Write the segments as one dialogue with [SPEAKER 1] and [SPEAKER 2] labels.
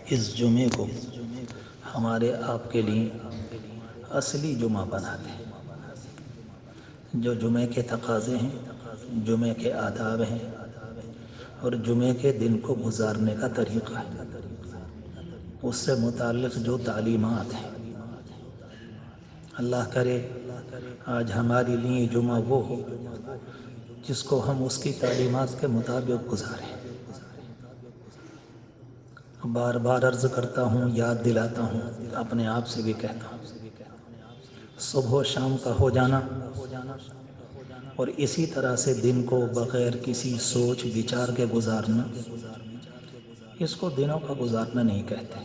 [SPEAKER 1] اس جمعے کو ہمارے آپ کے لیے اصلی جمعہ بنا دیں۔ جو جمعے کے تقاضے ہیں، جمعے کے آداب ہیں اور جمعے کے دن کو گزارنے کا طریقہ ہے، اس سے متعلق جو تعلیمات ہیں، اللہ کرے آج ہمارے لیے جمعہ وہ ہو جس کو ہم اس کی تعلیمات کے مطابق گزاریں۔ بار بار عرض کرتا ہوں، یاد دلاتا ہوں، اپنے آپ سے بھی کہتا ہوں، صبح و شام کا ہو جانا اور اسی طرح سے دن کو بغیر کسی سوچ بچار کے گزارنا، اس کو دنوں کا گزارنا نہیں کہتے۔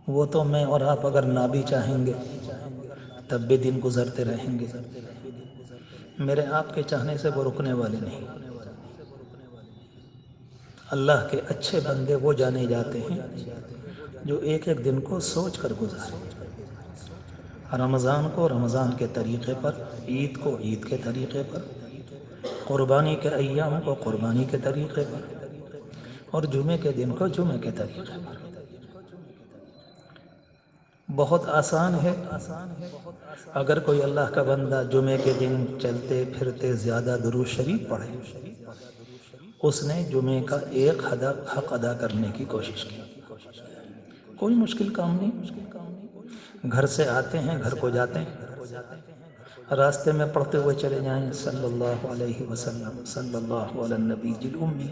[SPEAKER 1] وہ تو میں اور آپ اگر نہ بھی چاہیں گے تب بھی دن گزرتے رہیں گے، میرے آپ کے چاہنے سے وہ رکنے والے نہیں۔ اللہ کے اچھے بندے وہ جانے جاتے ہیں جو ایک ایک دن کو سوچ کر گزارے۔ رمضان کو رمضان کے طریقے پر، عید کو عید کے طریقے پر، قربانی کے ایام کو قربانی کے طریقے پر اور جمعے کے دن کو جمعے کے طریقے پر۔ بہت آسان ہے، اگر کوئی اللہ کا بندہ جمعے کے دن چلتے پھرتے زیادہ درود شریف پڑھے، اس نے جمعے کا ایک حق ادا کرنے کی کوشش کی۔ کوئی مشکل کام نہیں، گھر سے آتے ہیں، گھر کو جاتے ہیں، راستے میں پڑھتے ہوئے چلے جائیں صلی اللہ علیہ وسلم، صلی اللہ علی النبی الامی۔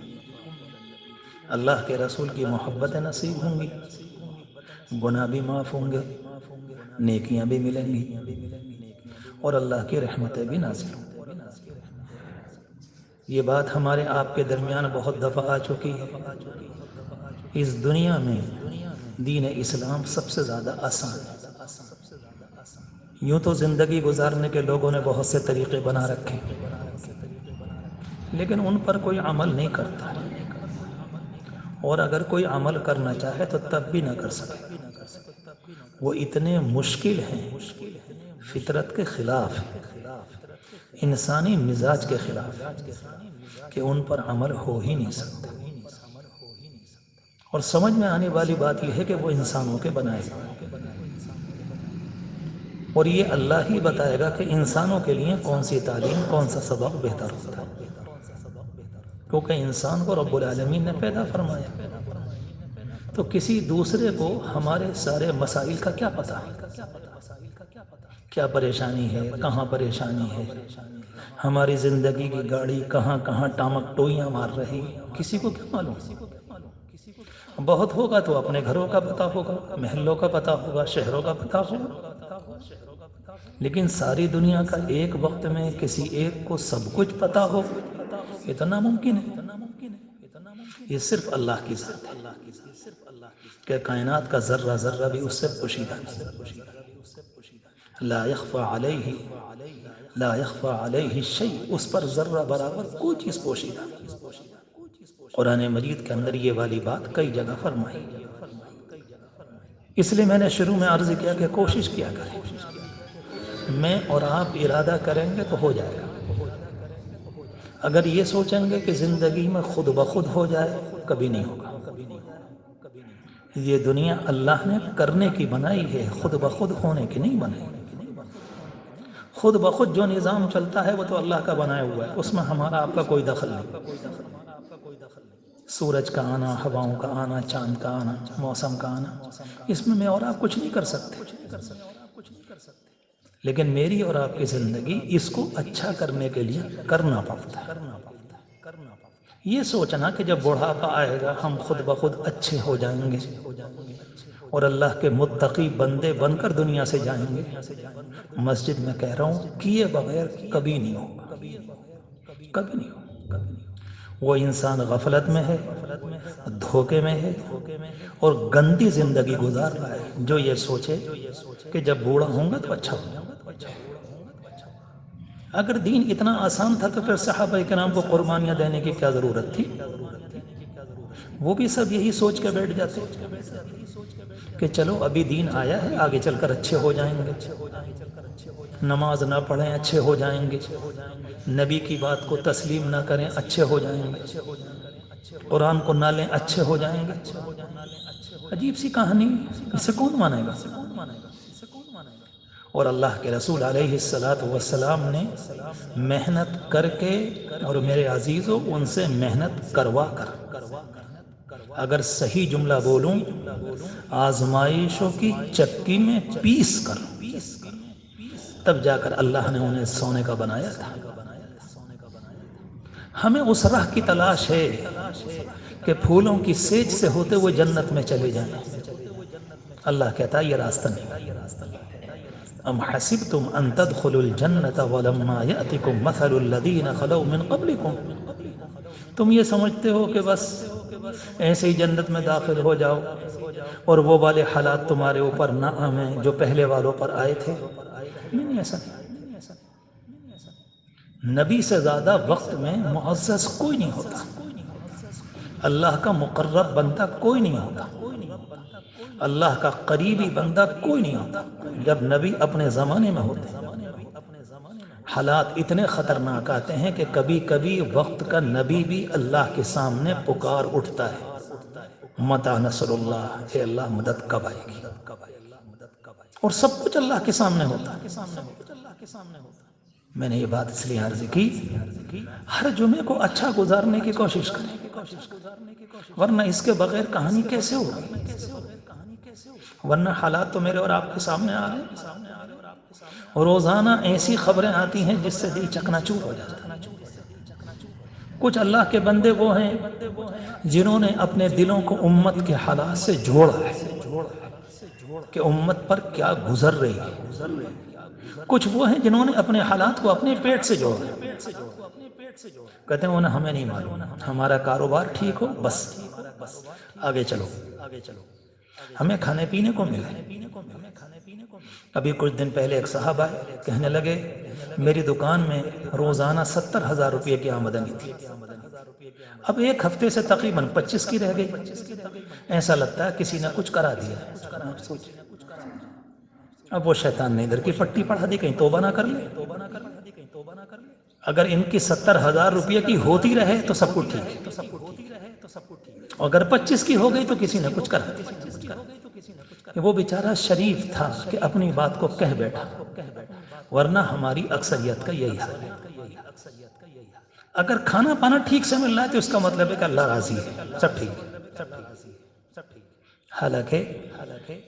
[SPEAKER 1] اللہ کے رسول کی محبت نصیب ہوں گی، گناہ بھی معاف ہوں گے، نیکیاں بھی ملیں گی اور اللہ کی رحمتیں بھی نازل ہوں گی۔ یہ بات ہمارے آپ کے درمیان بہت دفعہ آ چکی ہے۔ اس دنیا میں دین اسلام سب سے زیادہ آسان ہے۔ یوں تو زندگی گزارنے کے لوگوں نے بہت سے طریقے بنا رکھے، لیکن ان پر کوئی عمل نہیں کرتا، اور اگر کوئی عمل کرنا چاہے تو تب بھی نہ کر سکے۔ وہ اتنے مشکل ہیں، فطرت کے خلاف ہیں، انسانی مزاج کے خلاف ہیں کہ ان پر عمل ہو ہی نہیں سکتا۔ اور سمجھ میں آنے والی بات یہ ہے کہ وہ انسانوں کے بنائے ہوئے ہیں، اور یہ اللہ ہی بتائے گا کہ انسانوں کے لیے کون سی تعلیم، کون سا سبق بہتر ہوتا ہے، کیونکہ انسان کو رب العالمین نے پیدا فرمایا، تو کسی دوسرے کو ہمارے سارے مسائل کا کیا پتہ ہے؟ کیا پریشانی ہے، کہاں پریشانی ہے، ہماری زندگی کی گاڑی کہاں کہاں ٹامک ٹوئیاں مار رہی، کسی کو کیا معلوم؟ بہت ہوگا تو اپنے گھروں کا پتہ ہوگا، محلوں کا پتہ ہوگا، شہروں کا پتہ ہوگا، لیکن ساری دنیا کا ایک وقت میں کسی ایک کو سب کچھ پتہ ہو، اتنا ممکن ہے؟ یہ صرف اللہ کی ذات ہے کہ کائنات کا ذرہ ذرہ بھی اس سے پوشیدہ نہیں۔ لا يخفى علیہ، لا يخفى علیہ شیء، اس پر ذرہ برابر کوئی چیز پوشیدہ نہیں۔ قرآن مجید کے اندر یہ والی بات کئی جگہ فرمائی، اس لیے میں نے شروع میں عرض کیا کہ کوشش کیا کریں، میں اور آپ ارادہ کریں گے تو ہو جائے گا۔ اگر یہ سوچیں گے کہ زندگی میں خود بخود ہو جائے، کبھی نہیں ہوگا۔ یہ دنیا اللہ نے کرنے کی بنائی ہے، خود بخود ہونے کی نہیں بنائی۔ خود بخود جو نظام چلتا ہے وہ تو اللہ کا بنایا ہوا ہے، اس میں ہمارا آپ کا کوئی دخل نہیں۔ سورج کا آنا، ہواؤں کا آنا، چاند کا آنا، موسم کا آنا، اس میں اور آپ کچھ نہیں کر سکتے، لیکن میری اور آپ کی زندگی اس کو اچھا کرنے کے لیے کرنا پڑتا ہے۔ یہ سوچنا کہ جب بڑھاپا آئے گا ہم خود بخود اچھے ہو جائیں گے اور اللہ کے متقی بندے بن کر دنیا سے جائیں گے، مسجد میں کہہ رہا ہوں کیے بغیر کبھی نہیں ہوگا، کبھی نہیں ہوگا۔ وہ انسان غفلت میں ہے، دھوکے میں ہے اور گندی زندگی گزار رہا ہے جو یہ سوچے کہ جب بوڑھا ہوں گا تو اچھا ہوگا۔ اگر دین اتنا آسان تھا تو پھر صحابہ کرام کو قربانیاں دینے کی کیا ضرورت تھی؟ وہ بھی سب یہی سوچ کے بیٹھ جاتے کہ چلو ابھی دین آیا ہے، آگے چل کر اچھے ہو جائیں گے، نماز نہ پڑھیں اچھے ہو جائیں گے، نبی کی بات کو تسلیم نہ کریں اچھے ہو جائیں گے۔ قرآن کو نہ لیں اچھے ہو جائیں گے؟ عجیب سی کہانی، اسے کون مانے گا؟ اور اللہ کے رسول علیہ السلام نے محنت کر کے، اور میرے عزیزو ان سے محنت کروا کر، اگر صحیح جملہ بولوں، آزمائشوں کی چکی میں پیس کر، تب جا کر اللہ نے انہیں سونے کا بنایا تھا۔ ہمیں اس راہ کی تلاش ہے کہ پھولوں کی سیج سے ہوتے ہوئے جنت میں چلے جائیں۔ اللہ کہتا ہے یہ راستہ نہیں۔ ام حسبتم ان تدخلوا الجنت ولما یأتکم مثل الذین خلو من قبلکم، تم یہ سمجھتے ہو کہ بس ایسے ہی جنت میں داخل ہو جاؤ اور وہ والے حالات تمہارے اوپر نہ آئیں جو پہلے والوں پر آئے تھے؟ نہیں، ایسا نہیں۔ نبی سے زیادہ وقت میں معزز کوئی نہیں ہوتا، اللہ کا مقرب بندہ کوئی نہیں ہوتا، اللہ کا قریبی بندہ کوئی نہیں ہوتا جب نبی اپنے زمانے میں ہوتے ہیں۔ حالات اتنے خطرناک آتے ہیں کہ کبھی کبھی وقت کا نبی بھی اللہ کے سامنے پکار اٹھتا ہے، متی نصر اللہ، اے اللہ مدد کب آئے گی؟ اور سب کچھ اللہ کے سامنے ہوتا ہے۔ میں نے یہ بات اس لیے عرض کی، ہر جمعے کو اچھا گزارنے کی کوشش کریں، ورنہ اس کے بغیر کہانی کیسے ہوگی؟ ورنہ حالات تو میرے اور آپ کے سامنے آ رہے ہیں، روزانہ ایسی خبریں آتی ہیں جس سے دل چکنا چور ہو جاتا ہے۔ کچھ اللہ کے بندے وہ ہیں جنہوں نے اپنے دلوں کو امت کے حالات سے جوڑا ہے کہ امت پر کیا گزر رہی ہے۔ کچھ وہ ہیں جنہوں نے اپنے حالات کو اپنے پیٹ سے جوڑا ہے، کہتے ہیں انہیں ہمیں نہیں معلوم، ہمارا کاروبار ٹھیک ہو بس آگے چلو، ہمیں کھانے پینے کو ملے۔ ابھی کچھ دن پہلے ایک صاحب آئے، کہنے لگے میری دکان میں روزانہ 70,000 روپے کی آمدنی تھی، اب ایک ہفتے سے تقریباً 25 کی رہ گئی، ایسا لگتا ہے کسی نے کچھ کرا دیا۔ اب وہ شیطان نے ادھر کی پٹی پڑھا دی، کہیں توبہ نہ کر لے۔ اگر ان کی 70,000 روپے کی ہوتی رہے تو سب کچھ ٹھیک ہے، اگر 25 کی ہو گئی تو کسی نے کچھ کرا دیا۔ وہ بیچارہ شریف تھا کہ اپنی بات کو کہہ بیٹھا، ورنہ ہماری اکثریت کا یہی حال ہے۔ اگر کھانا پانا ٹھیک سے مل رہا ہے تو اس کا مطلب ہے کہ اللہ راضی ہے، سب ٹھیک ہے۔ حالانکہ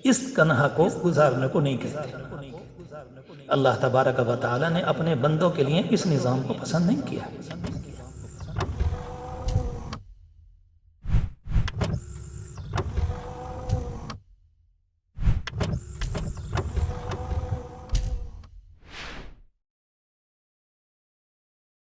[SPEAKER 1] اس تنہا کو گزارنے کو نہیں کہتے۔ اللہ تبارک و تعالی نے اپنے بندوں کے لیے اس نظام کو پسند نہیں کیا۔